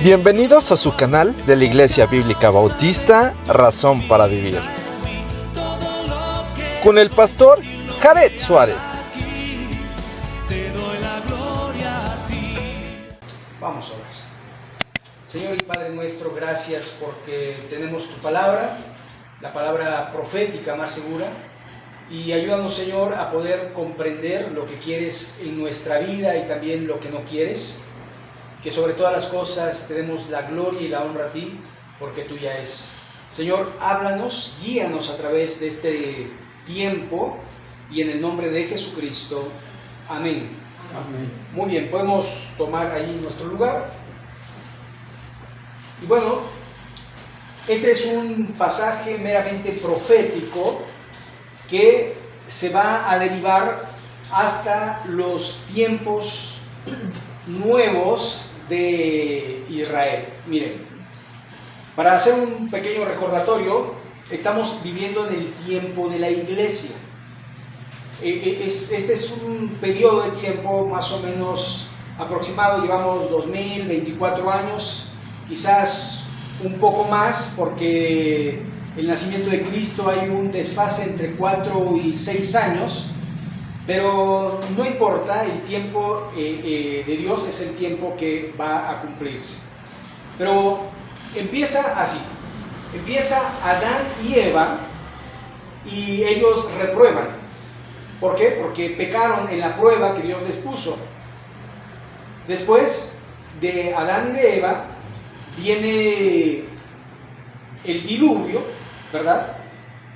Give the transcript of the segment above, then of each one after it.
Bienvenidos a su canal de la Iglesia Bíblica Bautista Razón para Vivir, con el pastor Jared Suárez. Vamos a orar. Señor y Padre nuestro, gracias porque tenemos tu palabra, la palabra profética más segura, y ayúdanos, Señor, a poder comprender lo que quieres en nuestra vida y también lo que no quieres. Que sobre todas las cosas te demos la gloria y la honra a ti, porque tuya es. Señor, háblanos, guíanos a través de este tiempo, y en el nombre de Jesucristo. Amén. Amén. Muy bien, podemos tomar allí nuestro lugar. Y bueno, este es un pasaje meramente profético que se va a derivar hasta los tiempos nuevos de Israel. Miren, para hacer un pequeño recordatorio, estamos viviendo en el tiempo de la iglesia. Este es un periodo de tiempo más o menos aproximado, llevamos 2024 años, quizás un poco más, porque el nacimiento de Cristo hay un desfase entre 4 y 6 años. Pero no importa, el tiempo de Dios es el tiempo que va a cumplirse. Pero empieza así, empieza Adán y Eva, y ellos reprueban. ¿Por qué? Porque pecaron en la prueba que Dios les puso. Después de Adán y de Eva viene el diluvio, ¿verdad?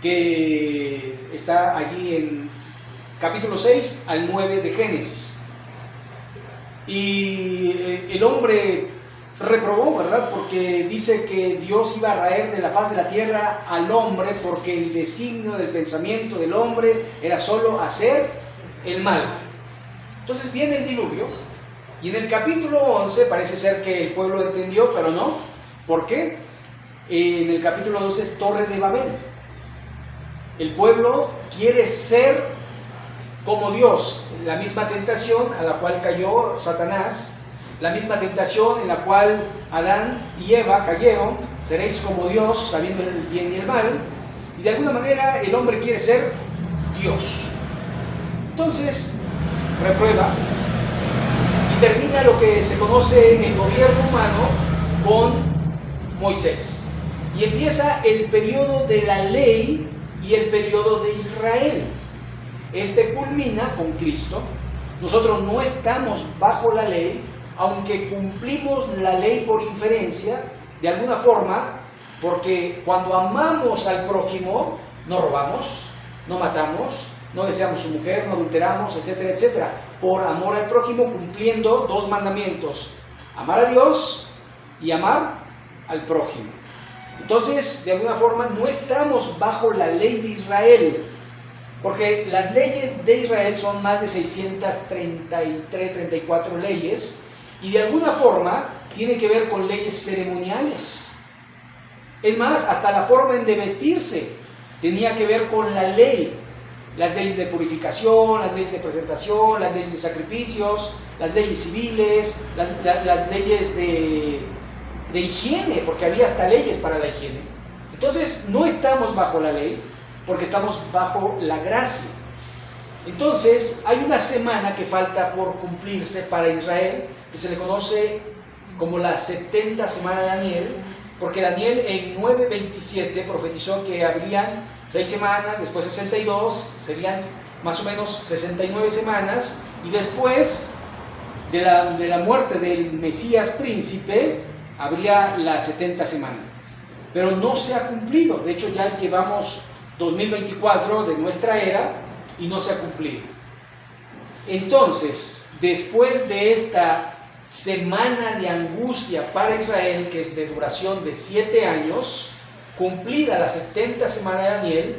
Que está allí en capítulo 6 al 9 de Génesis. Y el hombre reprobó, ¿verdad? Porque dice que Dios iba a raer de la faz de la tierra al hombre, porque el designio del pensamiento del hombre era solo hacer el mal. Entonces viene el diluvio, y en el capítulo 11 parece ser que el pueblo entendió, pero no. ¿Por qué? En el capítulo 12 es Torre de Babel. El pueblo quiere ser como Dios, la misma tentación a la cual cayó Satanás, la misma tentación en la cual Adán y Eva cayeron. Seréis como Dios, sabiendo el bien y el mal. Y de alguna manera el hombre quiere ser Dios. Entonces reprueba, y termina lo que se conoce el gobierno humano con Moisés. Y empieza el periodo de la ley y el periodo de Israel. Este culmina con Cristo. Nosotros no estamos bajo la ley, aunque cumplimos la ley por inferencia, de alguna forma, porque cuando amamos al prójimo, no robamos, no matamos, no deseamos su mujer, no adulteramos, etcétera, etcétera. Por amor al prójimo, cumpliendo dos mandamientos: amar a Dios y amar al prójimo. Entonces, de alguna forma, no estamos bajo la ley de Israel, porque las leyes de Israel son más de 633, 34 leyes, y de alguna forma tiene que ver con leyes ceremoniales. Es más, hasta la forma de vestirse tenía que ver con la ley. Las leyes de purificación, las leyes de presentación, las leyes de sacrificios, las leyes civiles, las leyes de higiene, porque había hasta leyes para la higiene. Entonces, no estamos bajo la ley, porque estamos bajo la gracia. Entonces, hay una semana que falta por cumplirse para Israel, que se le conoce como la 70 semana de Daniel, porque Daniel en 9:27 profetizó que habrían 6 semanas, después 62, serían más o menos 69 semanas, y después de la muerte del Mesías príncipe, habría la 70 semana. Pero no se ha cumplido. De hecho, ya llevamos 2024 de nuestra era y no se ha cumplido. Entonces, después de esta semana de angustia para Israel, que es de duración de 7 años, cumplida la 70 semana de Daniel,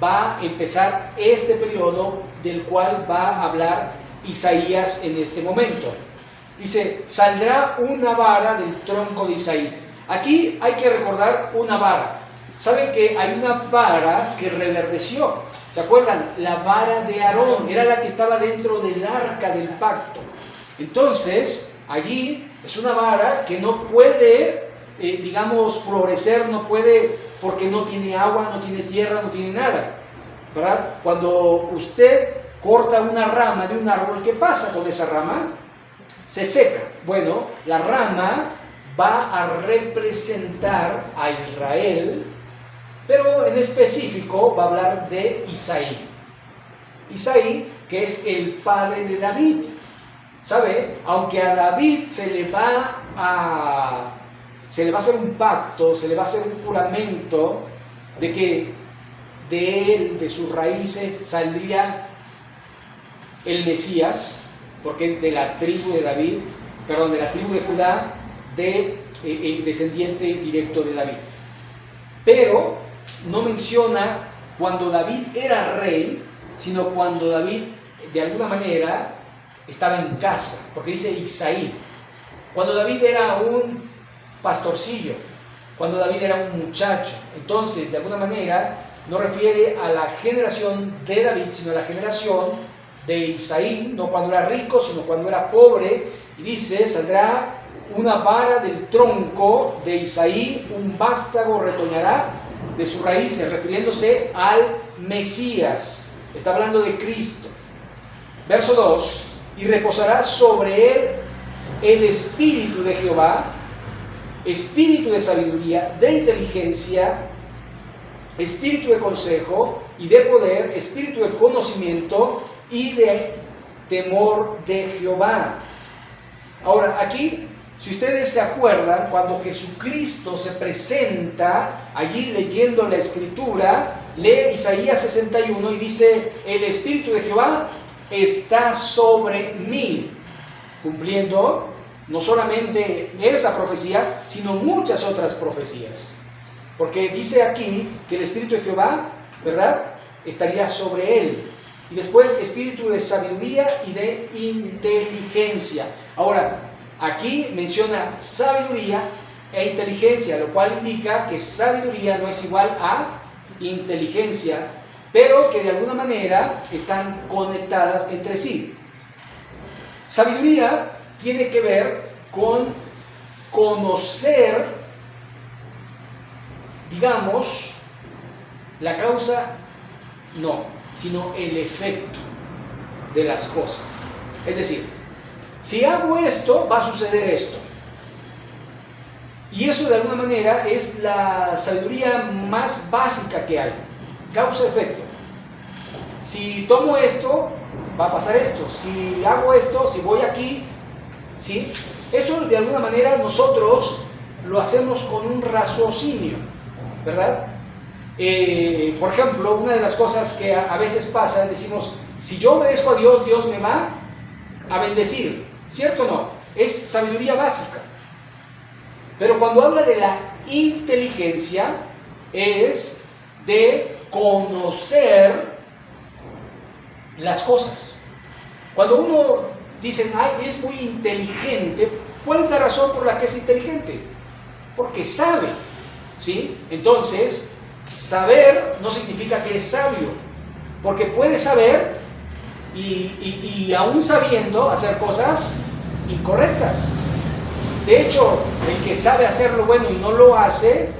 va a empezar este periodo del cual va a hablar Isaías en este momento. Dice: saldrá una vara del tronco de Isaí. Aquí hay que recordar una vara. ¿Saben que hay una vara que reverdeció? ¿Se acuerdan? La vara de Aarón era la que estaba dentro del arca del pacto. Entonces, allí es una vara que no puede, digamos, florecer, no puede, porque no tiene agua, no tiene tierra, no tiene nada, ¿verdad? Cuando usted corta una rama de un árbol, ¿qué pasa con esa rama? Se seca. Bueno, la rama va a representar a Israel, pero en específico va a hablar de Isaí. Isaí, que es el padre de David. ¿Sabe? Aunque a David se le va a hacer un pacto, se le va a hacer un juramento de que de él, de sus raíces, saldría el Mesías, porque es de la tribu de David, perdón, de la tribu de Judá, descendiente directo de David. Pero no menciona cuando David era rey, sino cuando David, de alguna manera, estaba en casa, porque dice Isaí. Cuando David era un pastorcillo, cuando David era un muchacho. Entonces, de alguna manera, no refiere a la generación de David, sino a la generación de Isaí, no cuando era rico, sino cuando era pobre. Y dice, saldrá una vara del tronco de Isaí, un vástago retoñará de sus raíces, refiriéndose al Mesías. Está hablando de Cristo. Verso 2, y reposará sobre él el espíritu de Jehová, espíritu de sabiduría, de inteligencia, espíritu de consejo y de poder, espíritu de conocimiento y de temor de Jehová. Ahora, aquí, si ustedes se acuerdan, cuando Jesucristo se presenta allí leyendo la Escritura, lee Isaías 61 y dice, el espíritu de Jehová está sobre mí, cumpliendo no solamente esa profecía, sino muchas otras profecías. Porque dice aquí que el espíritu de Jehová, ¿verdad?, estaría sobre él. Y después espíritu de sabiduría y de inteligencia. Ahora, aquí menciona sabiduría e inteligencia, lo cual indica que sabiduría no es igual a inteligencia, pero que de alguna manera están conectadas entre sí. Sabiduría tiene que ver con conocer, digamos, la causa, no, sino el efecto de las cosas. Es decir, si hago esto, va a suceder esto. Y eso de alguna manera es la sabiduría más básica que hay. Causa-efecto. Si tomo esto, va a pasar esto. Si hago esto, si voy aquí, ¿sí? Eso de alguna manera nosotros lo hacemos con un raciocinio, ¿verdad? Por ejemplo, una de las cosas que a veces pasa, decimos, si yo obedezco a Dios, Dios me va a bendecir. ¿Cierto o no? Es sabiduría básica. Pero cuando habla de la inteligencia, es de conocer las cosas. Cuando uno dice, ay, es muy inteligente, ¿cuál es la razón por la que es inteligente? Porque sabe, ¿sí? Entonces, saber no significa que es sabio, porque puede saber y aún sabiendo hacer cosas incorrectas. De hecho, el que sabe hacer lo bueno y no lo hace,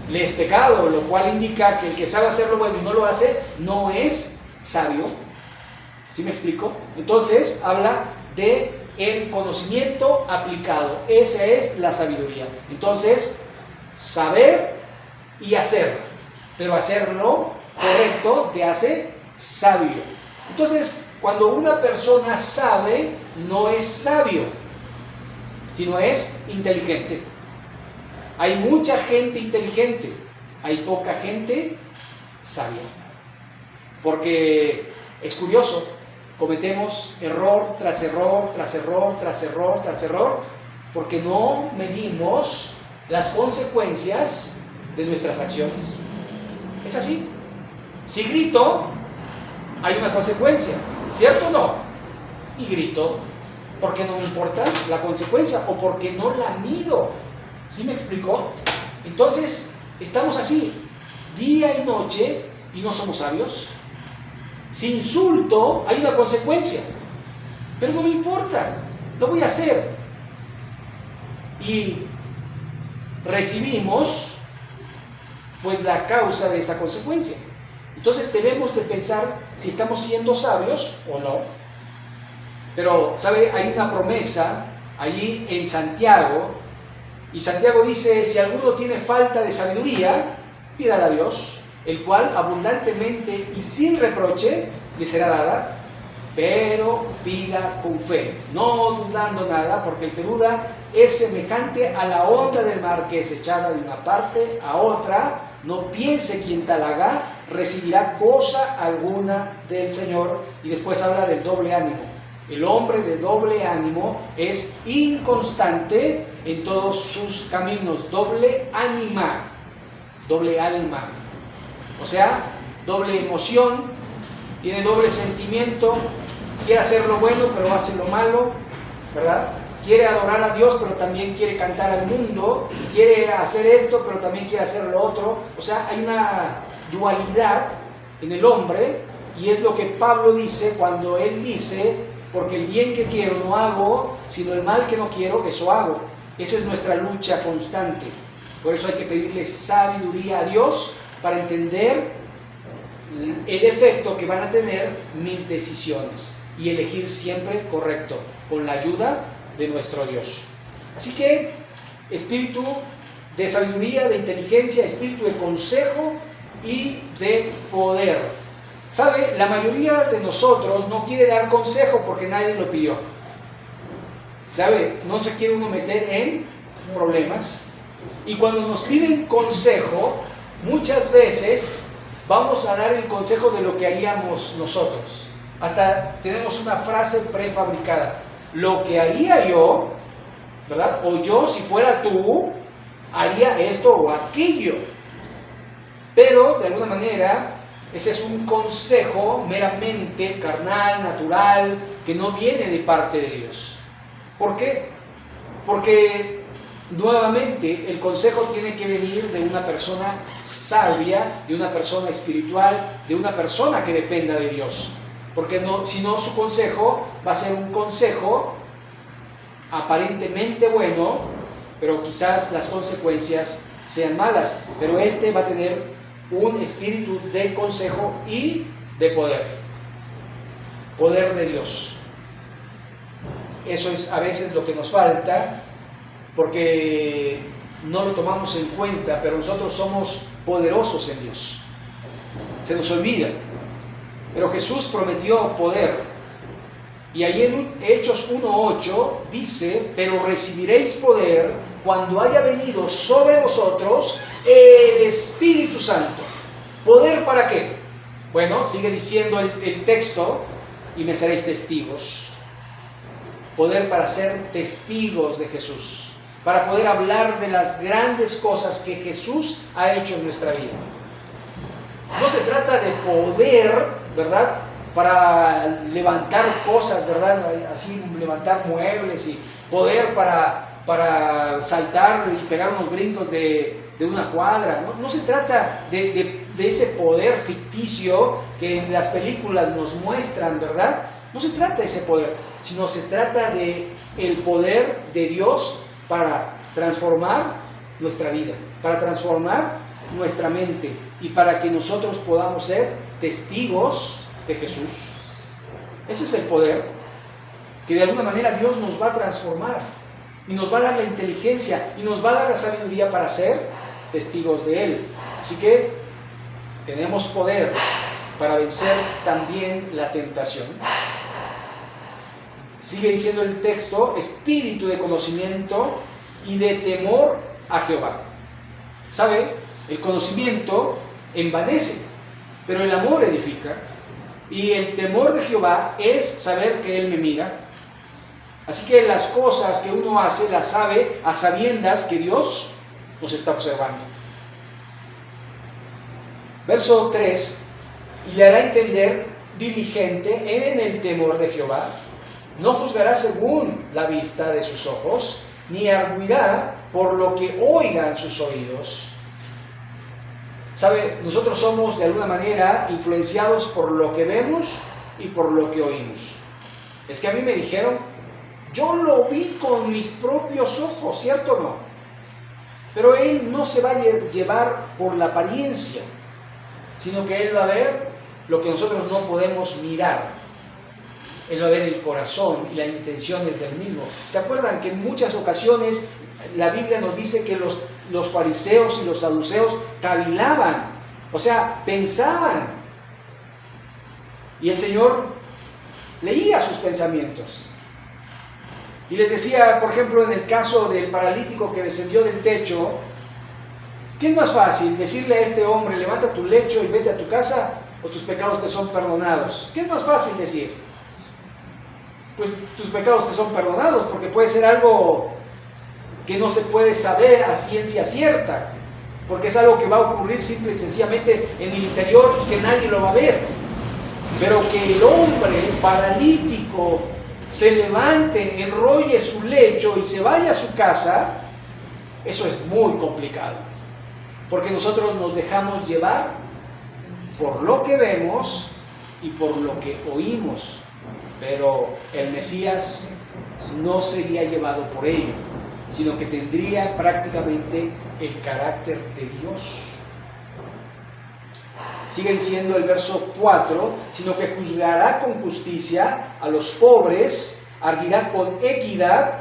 le es pecado, lo cual indica que el que sabe hacer lo bueno y no lo hace, no es sabio. ¿Sí me explico? Entonces, habla de el conocimiento aplicado. Esa es la sabiduría. Entonces, saber y hacer, pero hacerlo correcto te hace sabio. Entonces, cuando una persona sabe, no es sabio, sino es inteligente. Hay mucha gente inteligente, hay poca gente sabia. Porque es curioso, cometemos error tras error, tras error, tras error, tras error, porque no medimos las consecuencias de nuestras acciones. Es así. Si grito, hay una consecuencia, ¿cierto o no? Y grito porque no me importa la consecuencia o porque no la mido. ¿Sí me explicó? Entonces, estamos así, día y noche, y no somos sabios. Si insulto, hay una consecuencia, pero no me importa, lo voy a hacer. y recibimos pues la causa de esa consecuencia. Entonces debemos de pensar si estamos siendo sabios o no. Pero, ¿sabe? Hay una promesa allí en Santiago, y Santiago dice: si alguno tiene falta de sabiduría, pídala a Dios, el cual abundantemente y sin reproche le será dada, pero pida con fe, no dudando nada, porque el que duda es semejante a la onda del mar que es echada de una parte a otra. No piense quien tal haga, recibirá cosa alguna del Señor. Y después habla del doble ánimo. El hombre de doble ánimo es inconstante en todos sus caminos. Doble ánima, doble alma. O sea, doble emoción, tiene doble sentimiento, quiere hacer lo bueno pero hace lo malo, ¿verdad? Quiere adorar a Dios pero también quiere cantar al mundo, quiere hacer esto pero también quiere hacer lo otro. O sea, hay una dualidad en el hombre, y es lo que Pablo dice cuando él dice: porque el bien que quiero no hago, sino el mal que no quiero, eso hago. Esa es nuestra lucha constante. Por eso hay que pedirle sabiduría a Dios para entender el efecto que van a tener mis decisiones y elegir siempre correcto, con la ayuda de nuestro Dios. Así que espíritu de sabiduría, de inteligencia, espíritu de consejo y de poder. ¿Sabe? La mayoría de nosotros no quiere dar consejo porque nadie lo pidió. ¿Sabe? No se quiere uno meter en problemas. Y cuando nos piden consejo, muchas veces vamos a dar el consejo de lo que haríamos nosotros. Hasta tenemos una frase prefabricada: lo que haría yo, ¿verdad? O yo, si fuera tú, haría esto o aquello. Pero, de alguna manera, ese es un consejo meramente carnal, natural, que no viene de parte de Dios. ¿Por qué? Porque, nuevamente, el consejo tiene que venir de una persona sabia, de una persona espiritual, de una persona que dependa de Dios. Porque no, si no, su consejo va a ser un consejo aparentemente bueno, pero quizás las consecuencias sean malas. Pero este va a tener un espíritu de consejo y de poder. Poder de Dios. Eso es a veces lo que nos falta, porque no lo tomamos en cuenta, pero nosotros somos poderosos en Dios. Se nos olvida. Pero Jesús prometió poder. Y ahí en Hechos 1:8 dice: pero recibiréis poder cuando haya venido sobre vosotros el Espíritu Santo. ¿Poder para qué? Bueno, sigue diciendo el texto: y me seréis testigos. Poder para ser testigos de Jesús, para poder hablar de las grandes cosas que Jesús ha hecho en nuestra vida. No se trata de poder, ¿verdad?, para levantar cosas, ¿verdad?, así levantar muebles, y poder para saltar y pegar unos brincos de una cuadra. No se trata de ese poder ficticio que en las películas nos muestran, ¿verdad? No se trata de ese poder, sino se trata de el poder de Dios para transformar nuestra vida, para transformar nuestra mente, y para que nosotros podamos ser testigos de Jesús. Ese es el poder que de alguna manera Dios nos va a transformar, y nos va a dar la inteligencia y nos va a dar la sabiduría para ser testigos de Él. Así que tenemos poder para vencer también la tentación. Sigue diciendo el texto: espíritu de conocimiento y de temor a Jehová. ¿Sabe? El conocimiento envanece, pero el amor edifica. Y el temor de Jehová es saber que Él me mira. Así que las cosas que uno hace las sabe a sabiendas que Dios nos está observando. Verso 3: y le hará entender diligente en el temor de Jehová. No juzgará según la vista de sus ojos, ni arguirá por lo que oigan sus oídos. ¿Sabe? Nosotros somos de alguna manera influenciados por lo que vemos y por lo que oímos. Es que a mí me dijeron, Yo lo vi con mis propios ojos, ¿cierto o no? Pero él no se va a llevar por la apariencia, sino que él va a ver lo que nosotros no podemos mirar. Él va a ver el corazón y las intenciones del mismo. ¿Se acuerdan que en muchas ocasiones la Biblia nos dice que los fariseos y los saduceos cavilaban? O sea, pensaban. Y el Señor leía sus pensamientos. Y les decía, por ejemplo, en el caso del paralítico que descendió del techo, ¿qué es más fácil? Decirle a este hombre, levanta tu lecho y vete a tu casa, o tus pecados te son perdonados. ¿Qué es más fácil decir? Pues tus pecados te son perdonados, porque puede ser algo que no se puede saber a ciencia cierta, porque es algo que va a ocurrir simple y sencillamente en el interior y que nadie lo va a ver. Pero que el hombre paralítico se levante, enrolle su lecho y se vaya a su casa, eso es muy complicado, porque nosotros nos dejamos llevar por lo que vemos y por lo que oímos, pero el Mesías no sería llevado por ello, sino que tendría prácticamente el carácter de Dios. Sigue diciendo el verso 4, sino que juzgará con justicia a los pobres, arguirá con equidad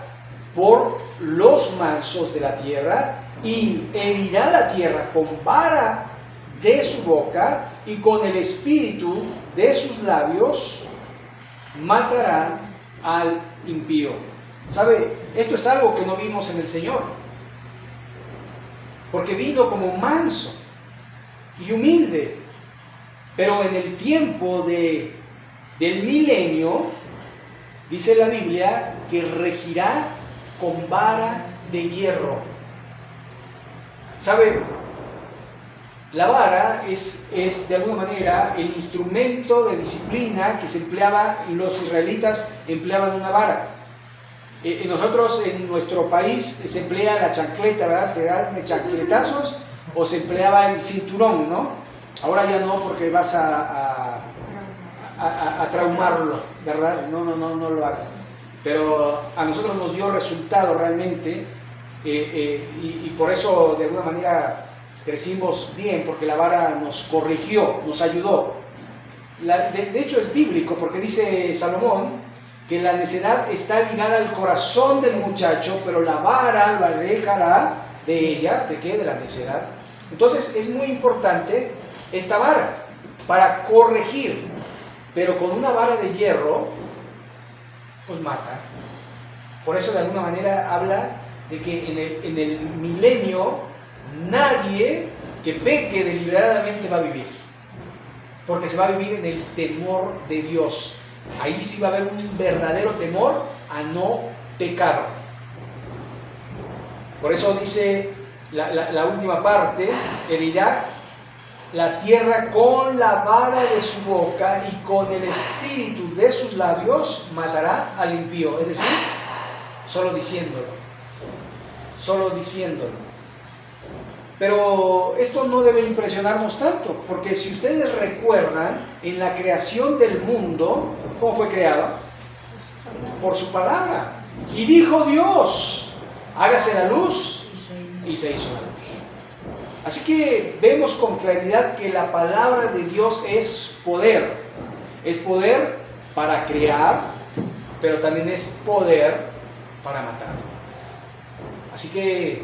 por los mansos de la tierra, y herirá la tierra con vara de su boca, y con el espíritu de sus labios matará al impío. ¿Sabe? Esto es algo que no vimos en el Señor, porque vino como manso y humilde. Pero en el tiempo del milenio, dice la Biblia, que regirá con vara de hierro. ¿Sabe? La vara es de alguna manera el instrumento de disciplina que se empleaba, los israelitas empleaban una vara. Nosotros en nuestro país se emplea la chancleta, ¿verdad? Te dan de chancletazos, o se empleaba el cinturón, ¿no? Ahora ya no, porque vas a traumarlo, ¿verdad? No lo hagas. Pero a nosotros nos dio resultado realmente, y por eso de alguna manera crecimos bien, porque la vara nos corrigió, nos ayudó. De hecho es bíblico, porque dice Salomón que la necedad está ligada al corazón del muchacho, pero la vara lo alejará de ella. ¿De qué? De la necedad. Entonces es muy importante esta vara para corregir, pero con una vara de hierro pues mata. Por eso de alguna manera habla de que en el milenio nadie que peque deliberadamente va a vivir, porque se va a vivir en el temor de Dios. Ahí sí va a haber un verdadero temor a no pecar. Por eso dice la última parte, herirá la tierra con la vara de su boca, y con el espíritu de sus labios matará al impío. Es decir, solo diciéndolo. Pero esto no debe impresionarnos tanto, porque si ustedes recuerdan, en la creación del mundo, ¿cómo fue creado? Por su palabra. Y dijo Dios, hágase la luz, y se hizo la luz. Así que vemos con claridad que la palabra de Dios es poder. Es poder para crear, pero también es poder para matar. Así que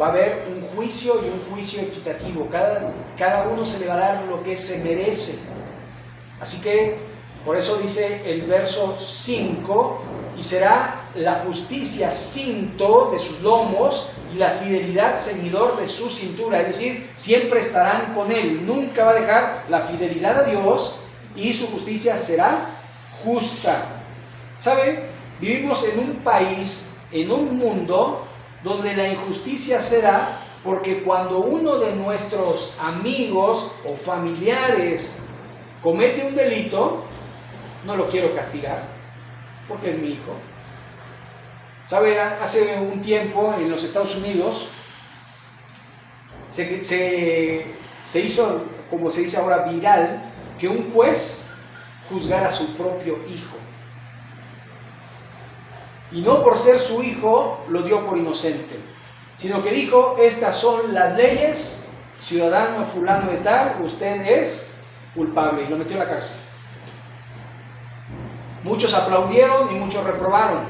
va a haber un juicio, y un juicio equitativo. Cada uno se le va a dar lo que se merece. Así que por eso dice el verso 5, y será la justicia cinto de sus lomos y la fidelidad ceñidor de su cintura. Es decir, siempre estarán con él. Nunca va a dejar la fidelidad a Dios, y su justicia será justa. ¿Sabe? Vivimos en un país, en un mundo donde la injusticia se da porque cuando uno de nuestros amigos o familiares comete un delito, no lo quiero castigar porque es mi hijo. ¿Sabe? Hace un tiempo en los Estados Unidos se hizo, como se dice ahora, viral, que un juez juzgara a su propio hijo. y no por ser su hijo lo dio por inocente, sino que dijo, estas son las leyes, ciudadano fulano de tal, usted es culpable, y lo metió a la cárcel. Muchos aplaudieron y muchos reprobaron,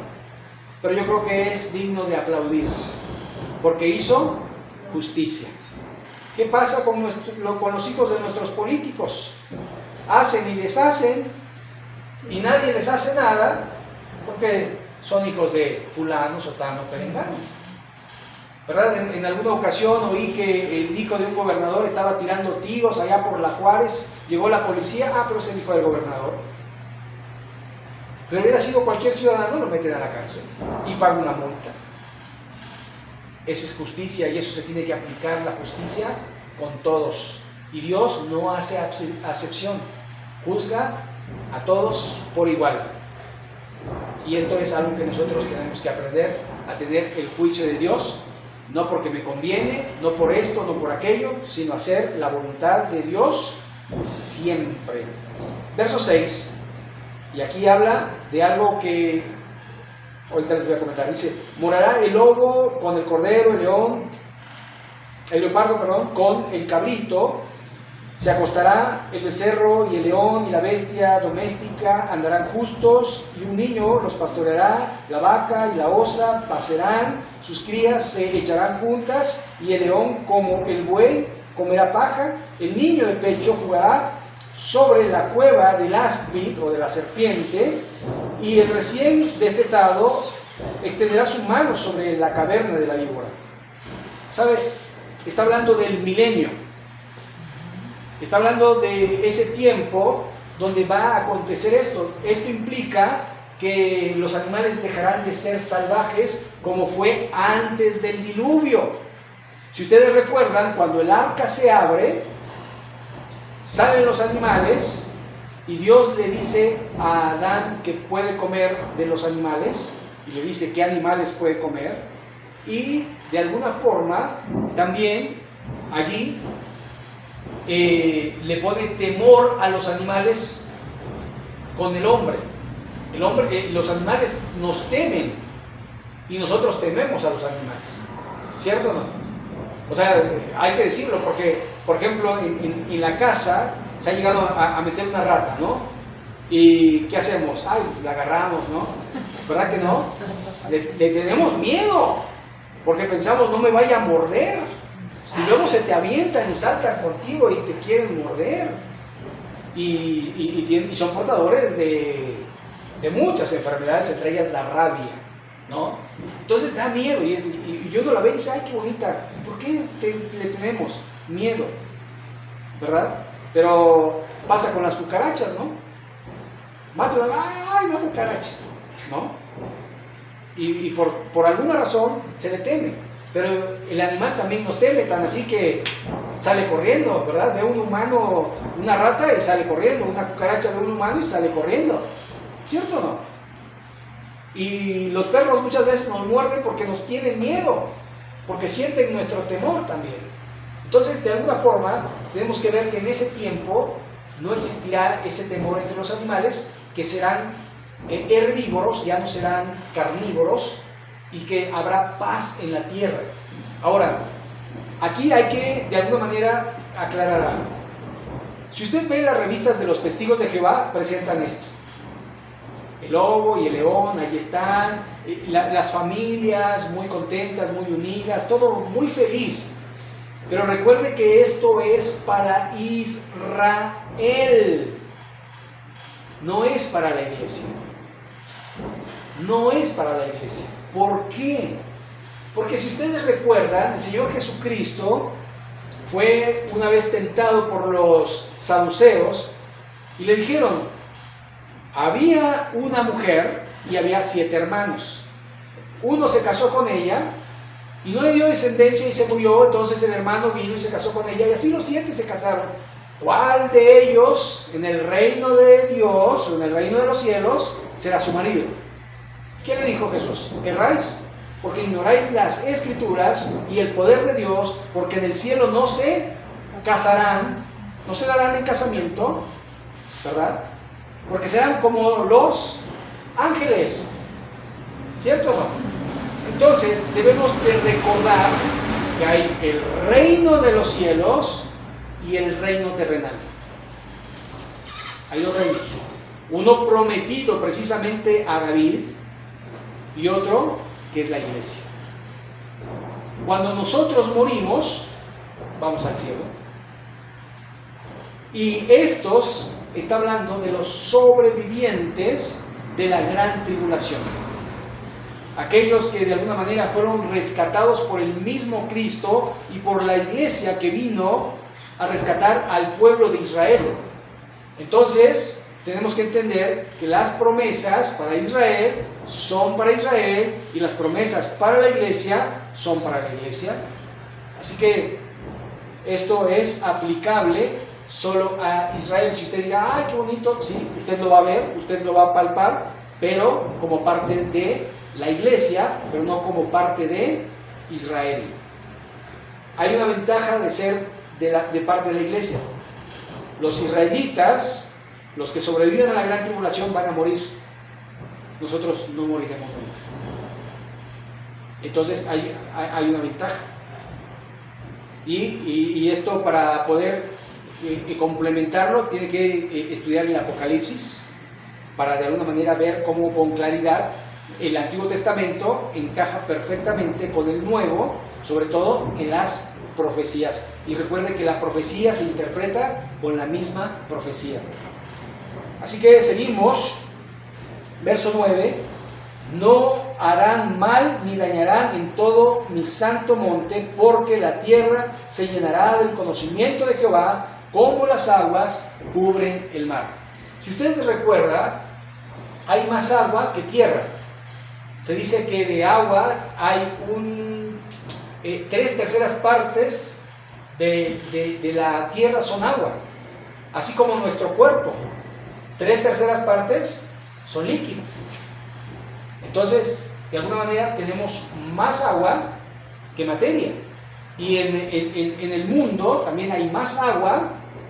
pero yo creo que es digno de aplaudirse, porque hizo justicia. ¿Qué pasa con los hijos de nuestros políticos? Hacen y deshacen y nadie les hace nada porque son hijos de fulano, sotano, perengano. ¿Verdad? En alguna ocasión oí que el hijo de un gobernador estaba tirando tiros allá por La Juárez, llegó la policía, pero es el hijo del gobernador. Pero hubiera sido cualquier ciudadano, lo meten a la cárcel y paga una multa. Esa es justicia y eso se tiene que aplicar, la justicia con todos. Y Dios no hace acepción, juzga a todos por igual. Y esto es algo que nosotros tenemos que aprender, a tener el juicio de Dios, no porque me conviene, no por esto, no por aquello, sino hacer la voluntad de Dios siempre. Verso 6, y aquí habla de algo que ahorita les voy a comentar. Dice, morará el lobo con el cordero, el leopardo, con el cabrito, se acostará el becerro y el león y la bestia doméstica, andarán justos, y un niño los pastoreará, la vaca y la osa pasarán, sus crías se echarán juntas, y el león como el buey comerá paja, el niño de pecho jugará sobre la cueva del áspid o de la serpiente, y el recién destetado extenderá su mano sobre la caverna de la víbora. ¿Sabe? Está hablando del milenio. Está hablando de ese tiempo donde va a acontecer esto. Esto implica que los animales dejarán de ser salvajes como fue antes del diluvio. Si ustedes recuerdan, cuando el arca se abre, salen los animales y Dios le dice a Adán que puede comer de los animales y le dice qué animales puede comer, y de alguna forma también allí le pone temor a los animales con el hombre. Los animales nos temen y nosotros tememos a los animales, ¿cierto o no? O sea, hay que decirlo porque, por ejemplo, en la casa se ha llegado a meter una rata, ¿no? ¿Y qué hacemos? Ay, la agarramos, ¿no? ¿Verdad que no? Le tenemos miedo, porque pensamos, no me vaya a morder. Y luego se te avientan y saltan contigo y te quieren morder. Y son portadores de muchas enfermedades, entre ellas la rabia, ¿no? Entonces da miedo y uno la ve y dice, ay, qué bonita. ¿Por qué le tenemos miedo? ¿Verdad? Pero pasa con las cucarachas, ¿no? Mata una, ay, una cucaracha, ¿no? Y por alguna razón se le teme, pero el animal también nos teme, tan así que sale corriendo, ¿verdad? Ve un humano, una rata y sale corriendo, una cucaracha ve un humano y sale corriendo, ¿cierto o no? Y los perros muchas veces nos muerden porque nos tienen miedo, porque sienten nuestro temor también. Entonces, de alguna forma, tenemos que ver que en ese tiempo no existirá ese temor entre los animales, que serán herbívoros, ya no serán carnívoros, y que habrá paz en la tierra. Ahora, aquí hay que de alguna manera aclarar algo. Si usted ve las revistas de los testigos de Jehová, presentan esto: el lobo y el león, ahí están, las familias muy contentas, muy unidas, todo muy feliz. Pero recuerde que esto es para Israel, no es para la iglesia. No es para la iglesia. ¿Por qué? Porque si ustedes recuerdan, el Señor Jesucristo fue una vez tentado por los saduceos y le dijeron, había una mujer y había 7 hermanos. Uno se casó con ella y no le dio descendencia y se murió, entonces el hermano vino y se casó con ella y así los 7 se casaron. ¿Cuál de ellos en el reino de Dios o en el reino de los cielos será su marido? ¿Qué le dijo Jesús? Erráis, porque ignoráis las escrituras y el poder de Dios, porque en el cielo no se casarán, no se darán en casamiento, ¿verdad? Porque serán como los ángeles. ¿Cierto o no? Entonces debemos de recordar que hay el reino de los cielos y el reino terrenal. Hay dos reinos. Uno prometido precisamente a David y otro que es la iglesia. Cuando nosotros morimos, vamos al cielo. Y estos está hablando de los sobrevivientes de la gran tribulación. Aquellos que de alguna manera fueron rescatados por el mismo Cristo y por la iglesia que vino a rescatar al pueblo de Israel. Entonces, tenemos que entender que las promesas para Israel son para Israel y las promesas para la iglesia son para la iglesia. Así que esto es aplicable solo a Israel. Si usted dirá, ¡ay, qué bonito! Sí, usted lo va a ver, usted lo va a palpar, pero como parte de la iglesia, pero no como parte de Israel. Hay una ventaja de ser de parte de la iglesia. Los israelitas, los que sobreviven a la gran tribulación, van a morir. Nosotros no moriremos nunca. Entonces hay una ventaja. Y esto, para poder complementarlo, tiene que estudiar el Apocalipsis para de alguna manera ver cómo con claridad el Antiguo Testamento encaja perfectamente con el Nuevo, sobre todo en las profecías. Y recuerde que la profecía se interpreta con la misma profecía. Así que seguimos, verso 9: no harán mal ni dañarán en todo mi santo monte, porque la tierra se llenará del conocimiento de Jehová, como las aguas cubren el mar. Si ustedes recuerdan, hay más agua que tierra. Se dice que de agua hay 3/3 partes de la tierra son agua, así como nuestro cuerpo. 3/3 partes son líquidos. Entonces, de alguna manera tenemos más agua que materia. Y en el mundo también hay más agua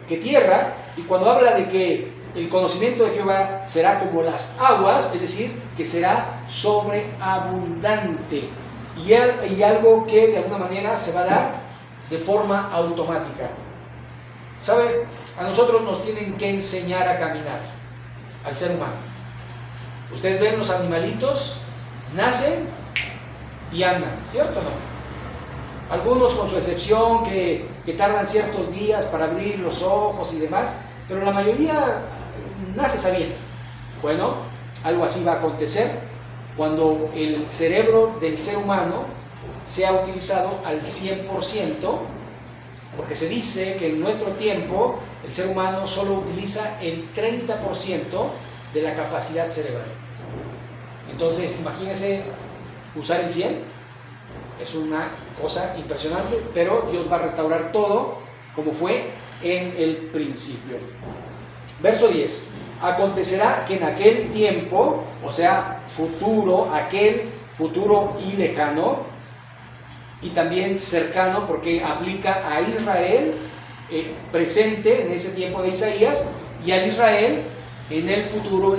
que tierra. Y cuando habla de que el conocimiento de Jehová será como las aguas, es decir, que será sobreabundante. Y algo que de alguna manera se va a dar de forma automática. ¿Sabe? A nosotros nos tienen que enseñar a caminar, al ser humano. Ustedes ven los animalitos, nacen y andan, ¿cierto o no? Algunos, con su excepción, que tardan ciertos días para abrir los ojos y demás, pero la mayoría nace sabiendo. Bueno, algo así va a acontecer cuando el cerebro del ser humano sea utilizado al 100%, porque se dice que en nuestro tiempo el ser humano solo utiliza el 30% de la capacidad cerebral. Entonces, imagínense usar el 100%, es una cosa impresionante, pero Dios va a restaurar todo como fue en el principio. Verso 10: acontecerá que en aquel tiempo, o sea, futuro, aquel futuro y lejano, y también cercano, porque aplica a Israel presente en ese tiempo de Isaías, y al Israel en el futuro,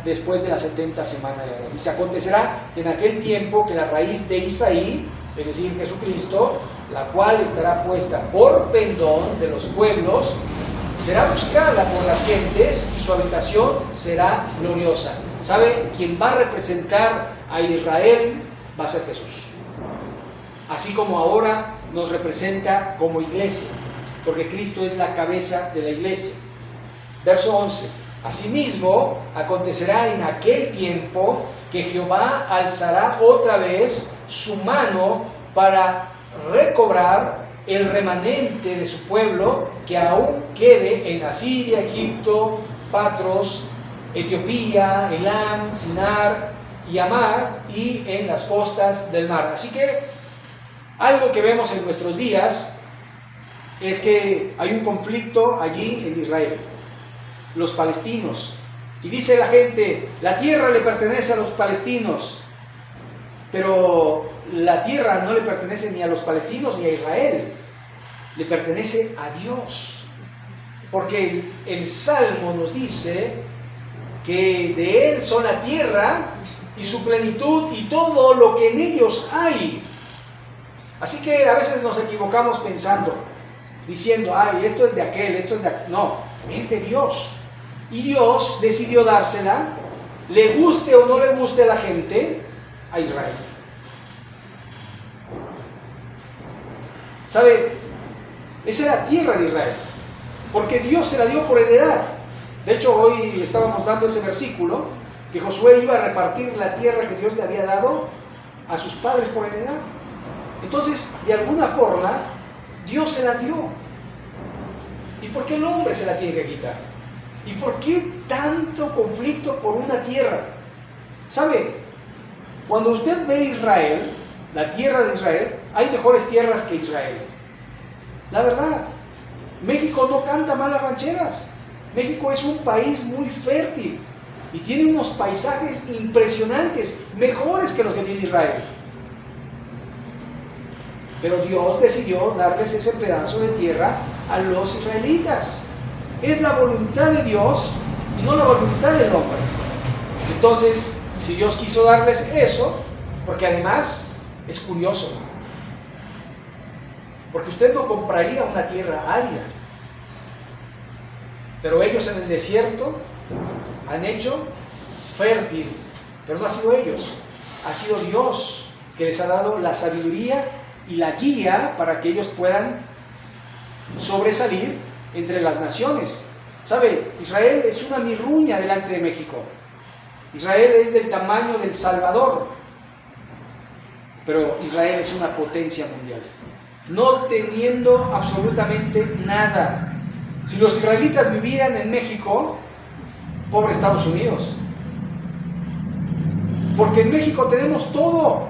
después de las 70 semanas de Adán. Dice: acontecerá que en aquel tiempo que la raíz de Isaí, es decir, Jesucristo, la cual estará puesta por pendón de los pueblos, será buscada por las gentes y su habitación será gloriosa. ¿Sabe? Quien va a representar a Israel va a ser Jesús. Así como ahora nos representa como iglesia, porque Cristo es la cabeza de la iglesia. Verso 11: asimismo, acontecerá en aquel tiempo que Jehová alzará otra vez su mano para recobrar el remanente de su pueblo que aún quede en Asiria, Egipto, Patros, Etiopía, Elam, Sinar y Amar, y en las costas del mar. Así que algo que vemos en nuestros días es que hay un conflicto allí en Israel, los palestinos, y dice la gente: la tierra le pertenece a los palestinos. Pero la tierra no le pertenece ni a los palestinos ni a Israel, le pertenece a Dios, porque el Salmo nos dice que de Él son la tierra y su plenitud y todo lo que en ellos hay. Así que a veces nos equivocamos pensando, diciendo, ay, esto es de aquel, esto es de aquel. No, es de Dios. Y Dios decidió dársela, le guste o no le guste a la gente, a Israel. ¿Sabe? Esa era la tierra de Israel, porque Dios se la dio por heredad. De hecho, hoy estábamos dando ese versículo, que Josué iba a repartir la tierra que Dios le había dado a sus padres por heredad. Entonces, de alguna forma, Dios se la dio. ¿Y por qué el hombre se la tiene que quitar? ¿Y por qué tanto conflicto por una tierra? ¿Sabe? Cuando usted ve Israel, la tierra de Israel, hay mejores tierras que Israel. La verdad, México no canta malas rancheras. México es un país muy fértil y tiene unos paisajes impresionantes, mejores que los que tiene Israel. Pero Dios decidió darles ese pedazo de tierra a los israelitas. Es la voluntad de Dios y no la voluntad del hombre. Entonces, si Dios quiso darles eso, porque además es curioso, porque usted no compraría una tierra árida, pero ellos en el desierto han hecho fértil, pero no ha sido ellos, ha sido Dios que les ha dado la sabiduría y la guía para que ellos puedan sobresalir entre las naciones. ¿Sabe? Israel es una mirruña delante de México. Israel es del tamaño del Salvador, pero Israel es una potencia mundial, no teniendo absolutamente nada. Si los israelitas vivieran en México, pobre Estados Unidos, porque en México tenemos todo,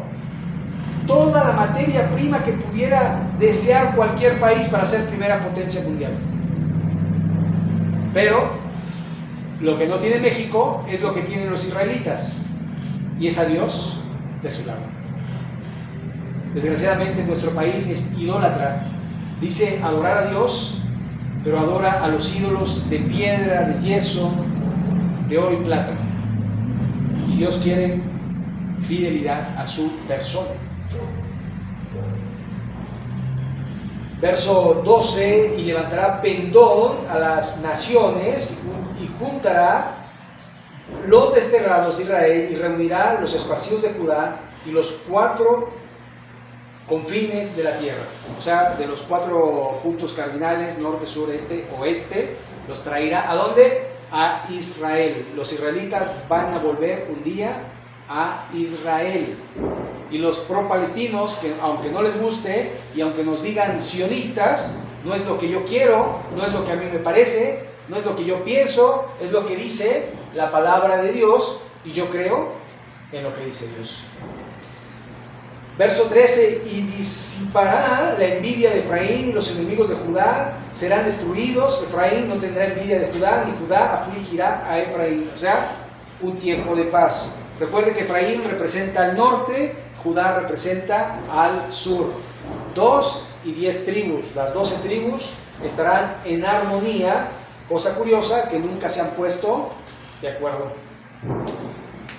toda la materia prima que pudiera desear cualquier país para ser primera potencia mundial. Pero lo que no tiene México es lo que tienen los israelitas, y es a Dios de su lado. Desgraciadamente nuestro país es idólatra, dice adorar a Dios, pero adora a los ídolos de piedra, de yeso, de oro y plata. Y Dios quiere fidelidad a su persona. Verso 12, y levantará pendón a las naciones y juntará los desterrados de Israel y reunirá los esparcidos de Judá y los 4 confines de la tierra. O sea, de los 4 puntos cardinales, norte, sur, este, oeste, los traerá. ¿A dónde? A Israel. Los israelitas van a volver un día a Israel. Y los pro-palestinos, que aunque no les guste y aunque nos digan sionistas, no es lo que yo quiero, no es lo que a mí me parece, no es lo que yo pienso, es lo que dice la palabra de Dios, y yo creo en lo que dice Dios. Verso 13, y disipará la envidia de Efraín y los enemigos de Judá serán destruidos. Efraín no tendrá envidia de Judá, ni Judá afligirá a Efraín. O sea, un tiempo de paz. Recuerde que Efraín representa al norte, Judá representa al sur. 2 y 10 tribus, las 12 tribus estarán en armonía, cosa curiosa que nunca se han puesto de acuerdo.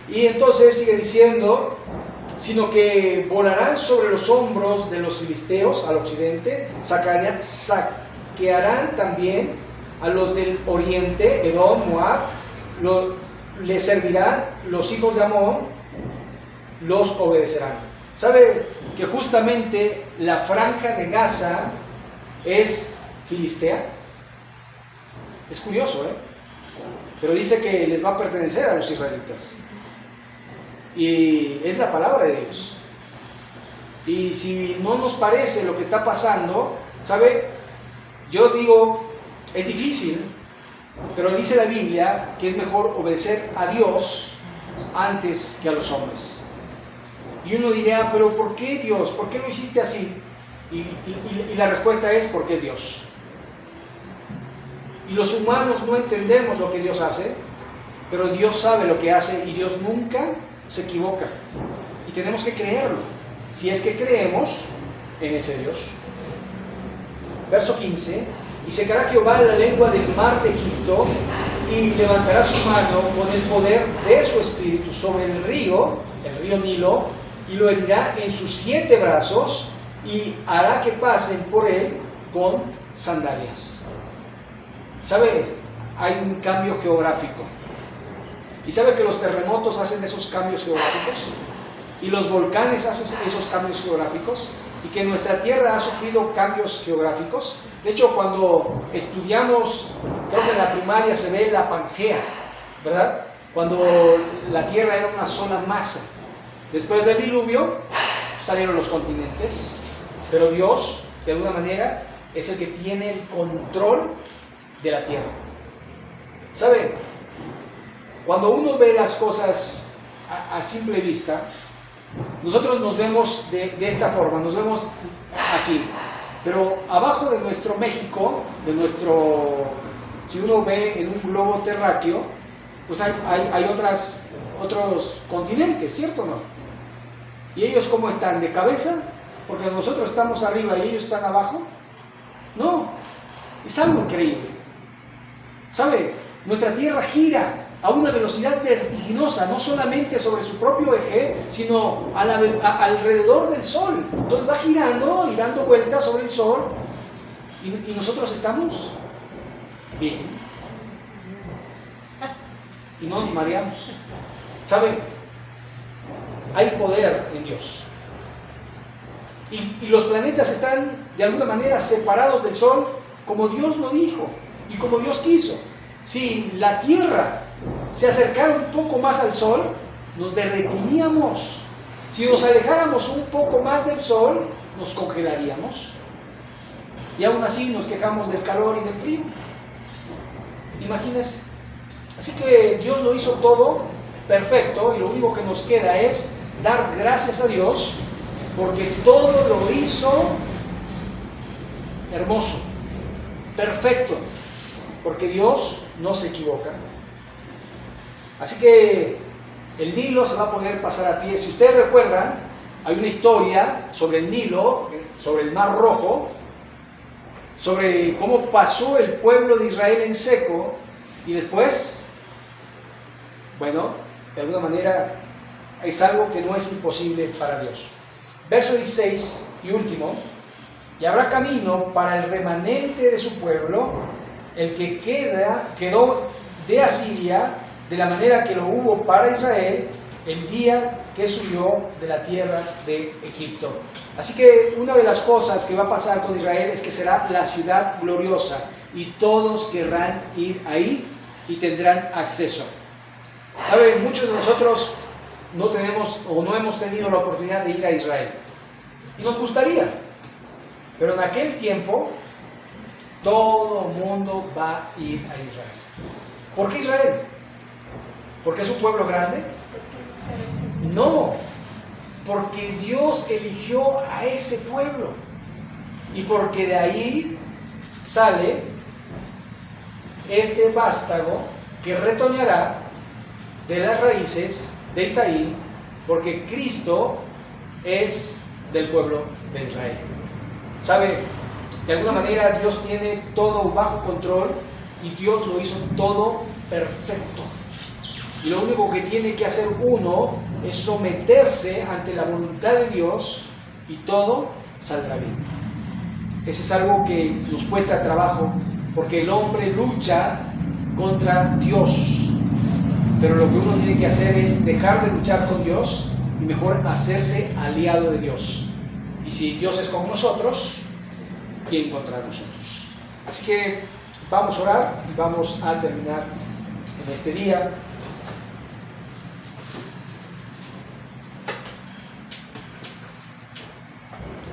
Y entonces sigue diciendo, sino que volarán sobre los hombros de los filisteos al occidente, saquearán también a los del oriente, Edom, Moab, les servirán los hijos de Amón, los obedecerán. ¿Sabe que justamente la franja de Gaza es filistea? Es curioso, pero dice que les va a pertenecer a los israelitas. Y es la palabra de Dios. Y si no nos parece lo que está pasando, ¿sabe? Yo digo, es difícil, pero dice la Biblia que es mejor obedecer a Dios antes que a los hombres. Y uno diría, pero ¿por qué Dios? ¿Por qué lo hiciste así? Y la respuesta es porque es Dios. Y los humanos no entendemos lo que Dios hace, pero Dios sabe lo que hace y Dios nunca se equivoca. Y tenemos que creerlo, si es que creemos en ese Dios. Verso 15, Y secará Jehová la lengua del mar de Egipto, y levantará su mano con el poder de su espíritu sobre el río Nilo, y lo herirá en sus 7 brazos, y hará que pasen por él con sandalias. ¿Sabe? Hay un cambio geográfico. ¿Y sabe que los terremotos hacen esos cambios geográficos? ¿Y los volcanes hacen esos cambios geográficos? ¿Y que nuestra tierra ha sufrido cambios geográficos? De hecho, cuando estudiamos, creo que en la primaria se ve la Pangea, ¿verdad? Cuando la tierra era una sola masa. Después del diluvio salieron los continentes, pero Dios, de alguna manera, es el que tiene el control de la tierra. ¿Sabe? Cuando uno ve las cosas a simple vista, nosotros nos vemos de esta forma, nos vemos aquí, pero abajo de nuestro México, si uno ve en un globo terráqueo, pues hay otros continentes, ¿cierto o no? ¿Y ellos cómo están? ¿De cabeza? Porque nosotros estamos arriba y ellos están abajo. No, es algo increíble. ¿Sabe? Nuestra tierra gira a una velocidad vertiginosa, no solamente sobre su propio eje, sino alrededor del Sol. Entonces va girando y dando vueltas sobre el Sol, y nosotros estamos bien. Y no nos mareamos. ¿Saben? Hay poder en Dios. Y los planetas están de alguna manera separados del Sol, como Dios lo dijo y como Dios quiso. Si la Tierra se acercara un poco más al Sol, nos derretiríamos. Si nos alejáramos un poco más del Sol, nos congelaríamos. Y aún así nos quejamos del calor y del frío. Imagínense. Así que Dios lo hizo todo perfecto, y lo único que nos queda es dar gracias a Dios, porque todo lo hizo hermoso, perfecto, porque Dios no se equivoca. Así que el Nilo se va a poder pasar a pie. Si ustedes recuerdan, hay una historia sobre el Nilo, sobre el Mar Rojo, sobre cómo pasó el pueblo de Israel en seco, y después, bueno, de alguna manera es algo que no es imposible para Dios. Verso 16 y último: y habrá camino para el remanente de su pueblo, el que quedó de Asiria, de la manera que lo hubo para Israel el día que subió de la tierra de Egipto. Así que una de las cosas que va a pasar con Israel es que será la ciudad gloriosa, y todos querrán ir ahí y tendrán acceso. ¿Saben? Muchos de nosotros no tenemos o no hemos tenido la oportunidad de ir a Israel, y nos gustaría, pero en aquel tiempo todo el mundo va a ir a Israel. ¿Por qué Israel? ¿Porque es un pueblo grande? No, porque Dios eligió a ese pueblo, y porque de ahí sale este vástago que retoñará de las raíces de Isaí, porque Cristo es del pueblo de Israel. ¿Sabe? De alguna manera Dios tiene todo bajo control, y Dios lo hizo todo perfecto. Y lo único que tiene que hacer uno es someterse ante la voluntad de Dios, y todo saldrá bien. Ese es algo que nos cuesta trabajo, porque el hombre lucha contra Dios. Pero lo que uno tiene que hacer es dejar de luchar con Dios y mejor hacerse aliado de Dios. Y si Dios es con nosotros, ¿quién contra nosotros? Así que vamos a orar y vamos a terminar en este día.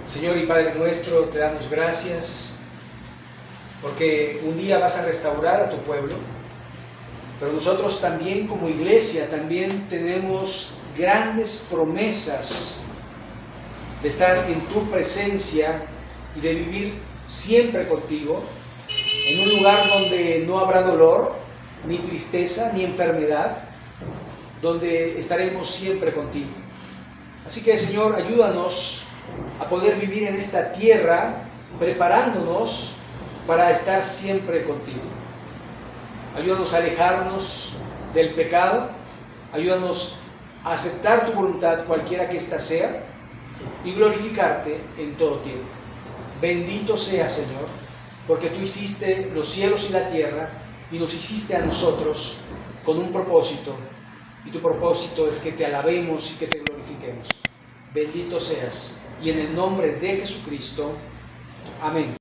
Señor y Padre nuestro, te damos gracias porque un día vas a restaurar a tu pueblo, pero nosotros también como iglesia también tenemos grandes promesas de estar en tu presencia y de vivir siempre contigo, en un lugar donde no habrá dolor, ni tristeza, ni enfermedad, donde estaremos siempre contigo. Así que, Señor, ayúdanos a poder vivir en esta tierra, preparándonos para estar siempre contigo. Ayúdanos a alejarnos del pecado, ayúdanos a aceptar tu voluntad, cualquiera que ésta sea, y glorificarte en todo tiempo. Bendito sea, Señor, porque tú hiciste los cielos y la tierra y nos hiciste a nosotros con un propósito, y tu propósito es que te alabemos y que te glorifiquemos. Bendito seas, y en el nombre de Jesucristo, amén.